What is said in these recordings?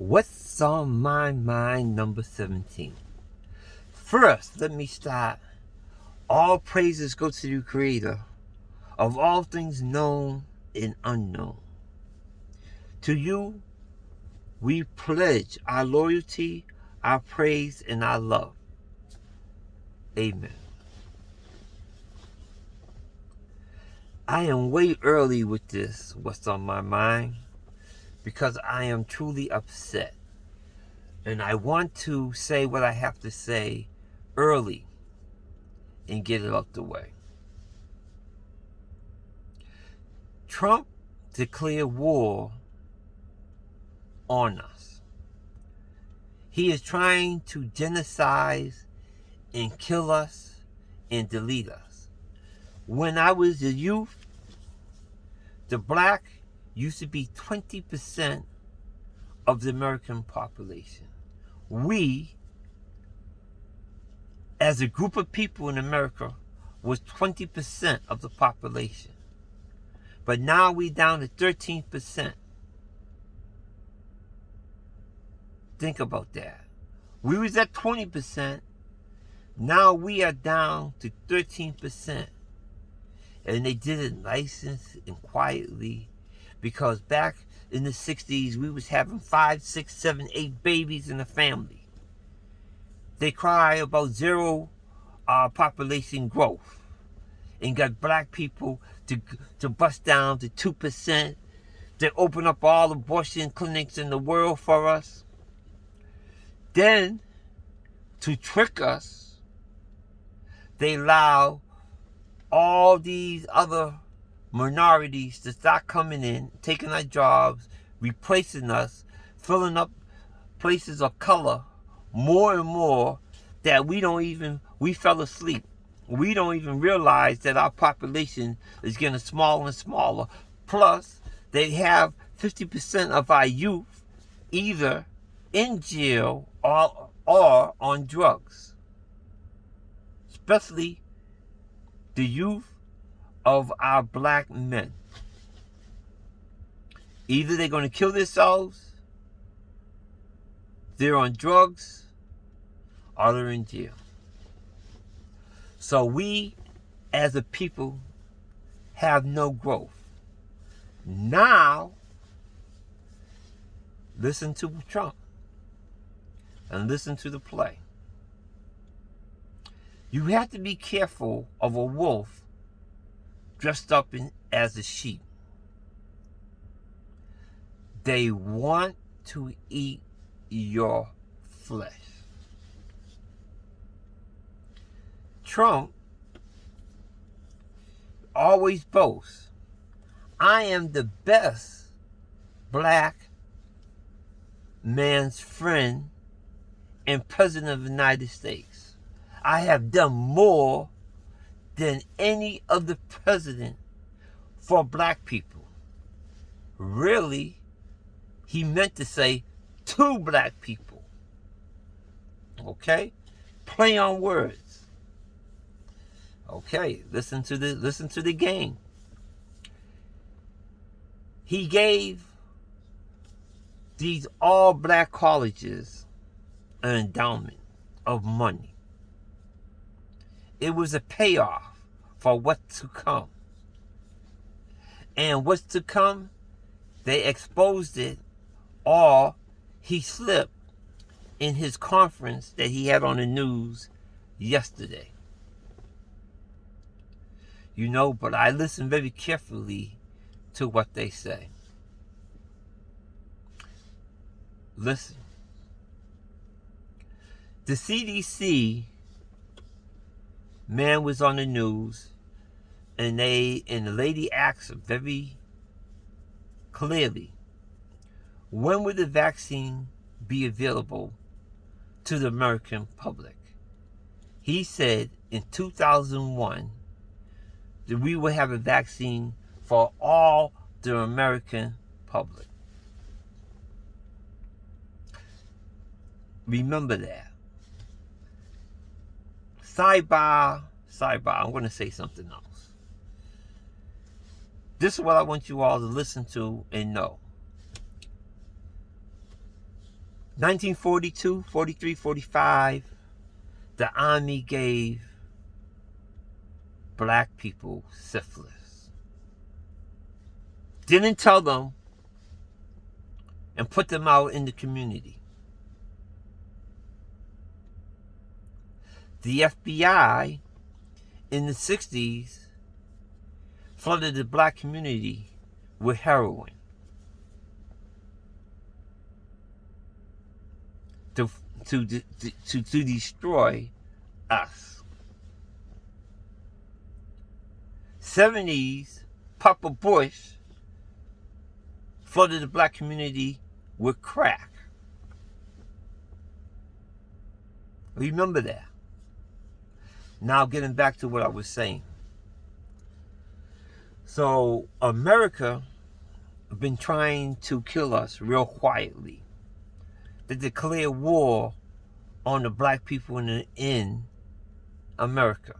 What's on my mind, number 17? First, let me start. All praises go to the Creator of all things known and unknown. To you, we pledge our loyalty, our praise, and our love. Amen. I am way early with this, what's on my mind, because I am truly upset. And I want to say what I have to say early and get it out the way. Trump declared war on us. He is trying to genocide and kill us and delete us. When I was a youth, the black used to be 20% of the American population. We, as a group of people in America, was 20% of the population. But now we down to 13%. Think about that. We was at 20%. Now we are down to 13%. And they did it nice and quietly, because back in the 60s, we was having 5, 6, 7, 8 babies in the family. They cry about zero population growth and got black people to bust down to 2%. They open up all abortion clinics in the world for us. Then, to trick us, they allow all these other minorities to start coming in, taking our jobs, replacing us, filling up places of color more and more, that we fell asleep. We don't even realize that our population is getting smaller and smaller. Plus, they have 50% of our youth either in jail or on drugs. Especially the youth of our black men. Either they're going to kill themselves, they're on drugs, or they're in jail. So we, as a people, have no growth. Now, listen to Trump and listen to the play. You have to be careful of a wolf dressed up as a sheep. They want to eat your flesh. Trump always boasts, I am the best black man's friend and president of the United States. I have done more than any other president for black people. Really, he meant to say to black people. Okay? Play on words. Okay, listen to the game. He gave these all black colleges an endowment of money. It was a payoff for what's to come. And what's to come, they exposed it, or he slipped in his conference that he had on the news yesterday. You know, but I listen very carefully to what they say. Listen. The CDC man was on the news, and the lady asked very clearly, when will the vaccine be available to the American public? He said in 2001 that we will have a vaccine for all the American public. Remember that. Sidebar, I'm going to say something else. This is what I want you all to listen to and know. 1942, 43, 45, the Army gave black people syphilis. Didn't tell them and put them out in the community. The FBI in the 60s flooded the black community with heroin to destroy us. 70s, Papa Bush flooded the black community with crack. Remember that. Now getting back to what I was saying. So America has been trying to kill us real quietly. They declare war on the black people in America.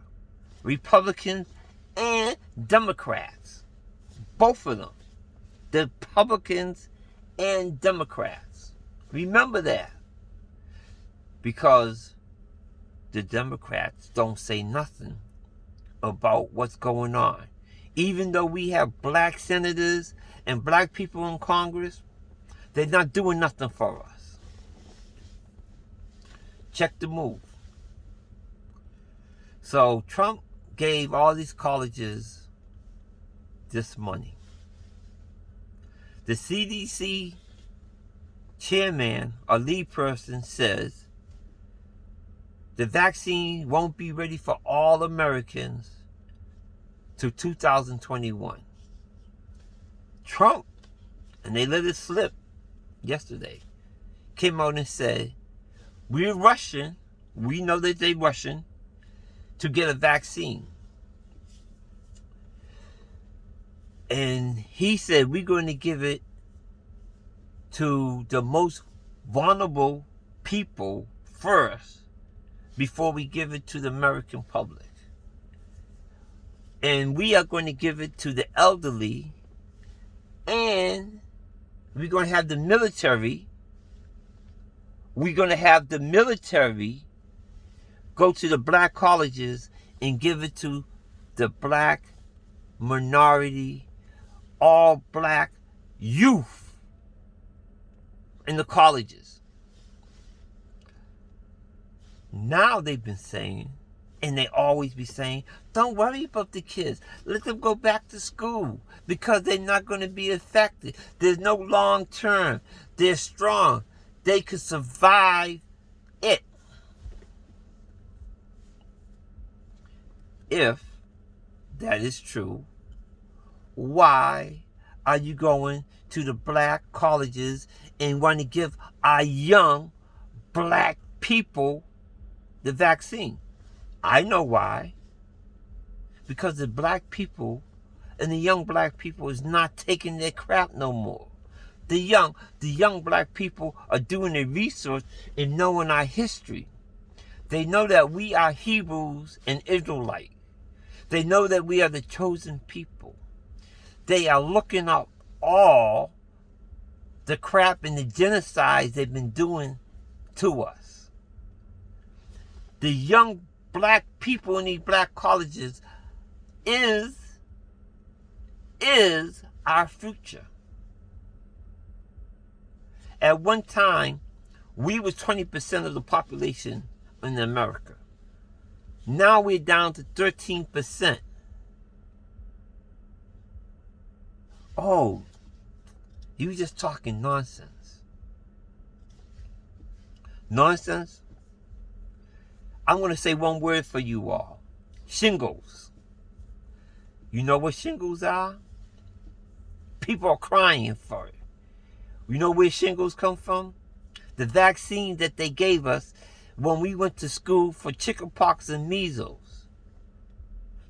Republicans and Democrats. Both of them. The Republicans and Democrats. Remember that. Because the Democrats don't say nothing about what's going on. Even though we have black senators and black people in Congress, they're not doing nothing for us. Check the move. So Trump gave all these colleges this money. The CDC chairman or lead person says the vaccine won't be ready for all Americans till 2021. Trump, and they let it slip yesterday, came out and said, we're rushing, we know that they're rushing to get a vaccine. And he said, we're going to give it to the most vulnerable people first before we give it to the American public. And we are going to give it to the elderly, and we're going to have the military. We're going to have the military go to the black colleges and give it to the black minority, all black youth in the colleges. Now they've been saying, and they always be saying, don't worry about the kids. Let them go back to school because they're not going to be affected. There's no long term. They're strong. They could survive it. If that is true, why are you going to the black colleges and want to give our young black people the vaccine? I know why. Because the black people and the young black people is not taking their crap no more. The young black people are doing their research and knowing our history. They know that we are Hebrews and Israelites. They know that we are the chosen people. They are looking up all the crap and the genocides they've been doing to us. The young black people in these black colleges is our future. At one time, we was 20% of the population in America. Now we're down to 13%. Oh, you just talking nonsense. Nonsense? I'm going to say one word for you all. Shingles. You know what shingles are? People are crying for it. You know where shingles come from? The vaccine that they gave us when we went to school for chickenpox and measles.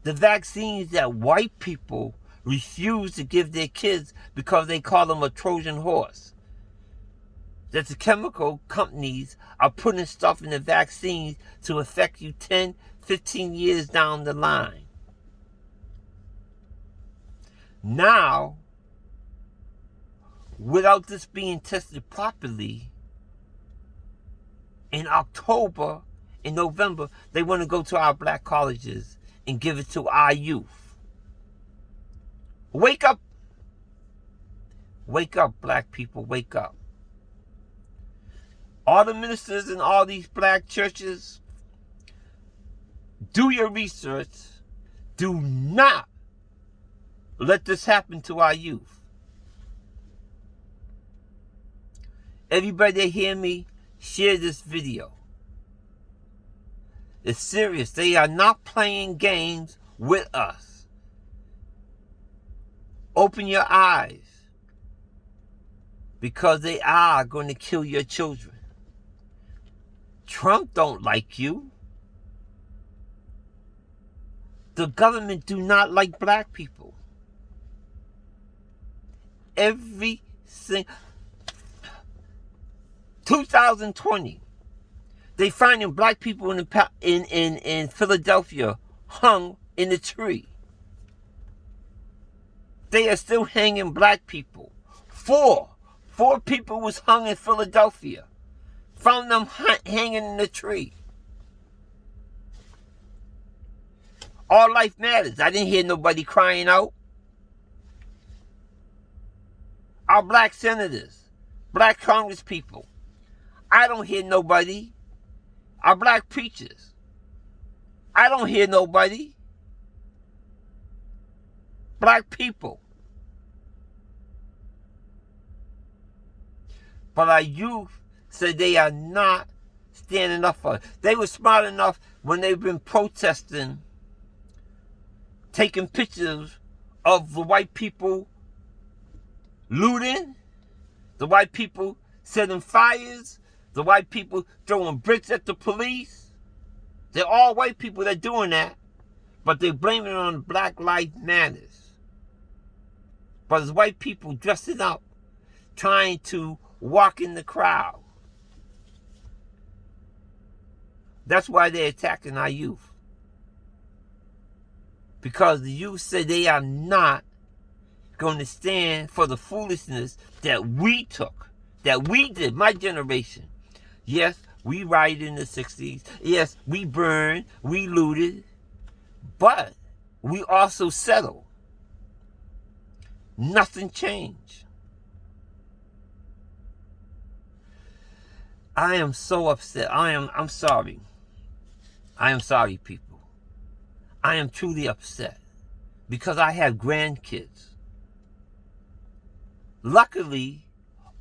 The vaccines that white people refuse to give their kids because they call them a Trojan horse. That the chemical companies are putting stuff in the vaccines to affect you 10, 15 years down the line. Now, without this being tested properly, in October, in November, they want to go to our black colleges and give it to our youth. Wake up. Wake up, black people, wake up. All the ministers in all these black churches, do your research. Do not let this happen to our youth. Everybody that hear me, share this video. It's serious. They are not playing games with us. Open your eyes, because they are going to kill your children. Trump don't like you. The government do not like black people. Every single 2020, they finding black people in Philadelphia hung in a tree. They are still hanging black people. Four people was hung in Philadelphia. Found them hanging in a tree. All life matters. I didn't hear nobody crying out. Our black senators, black congresspeople, I don't hear nobody. Our black preachers, I don't hear nobody. Black people. But our youth said they are not standing up for it. They were smart enough when they've been protesting, taking pictures of the white people looting, the white people setting fires, the white people throwing bricks at the police. They're all white people that are doing that, but they blame it on Black Lives Matters. But it's white people dressing up, trying to walk in the crowd. That's why they're attacking our youth. Because the youth say they are not going to stand for the foolishness that we took, that we did, my generation. Yes, we rioted in the 60s. Yes, we burned, we looted. But we also settled. Nothing changed. I am so upset. I'm sorry. I am sorry, people. I am truly upset because I have grandkids. Luckily,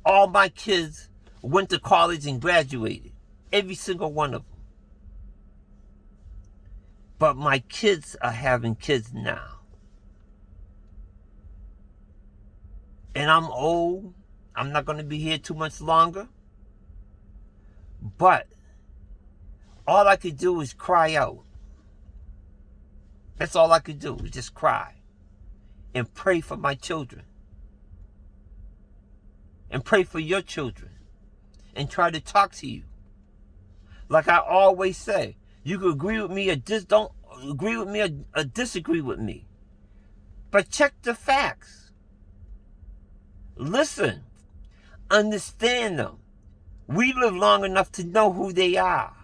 all my kids went to college and graduated. Every single one of them. But my kids are having kids now. And I'm old. I'm not going to be here too much longer. But all I could do is cry out. That's all I could do, is just cry. And pray for my children. And pray for your children. And try to talk to you. Like I always say, you can agree with me or don't agree with me or disagree with me. But check the facts. Listen. Understand them. We live long enough to know who they are.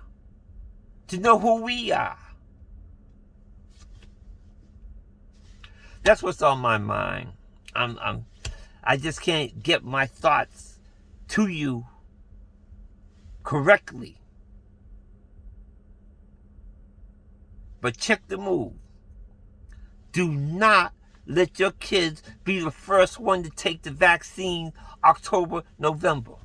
To know who we are. That's what's on my mind. I just can't get my thoughts to you correctly. But check the move. Do not let your kids be the first one to take the vaccine October, November.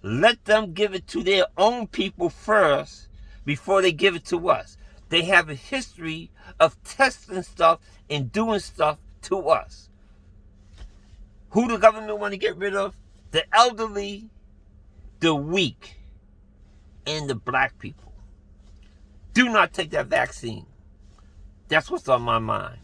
Let them give it to their own people first before they give it to us. They have a history of testing stuff and doing stuff to us. Who the government want to get rid of? The elderly, the weak, and the black people. Do not take that vaccine. That's what's on my mind.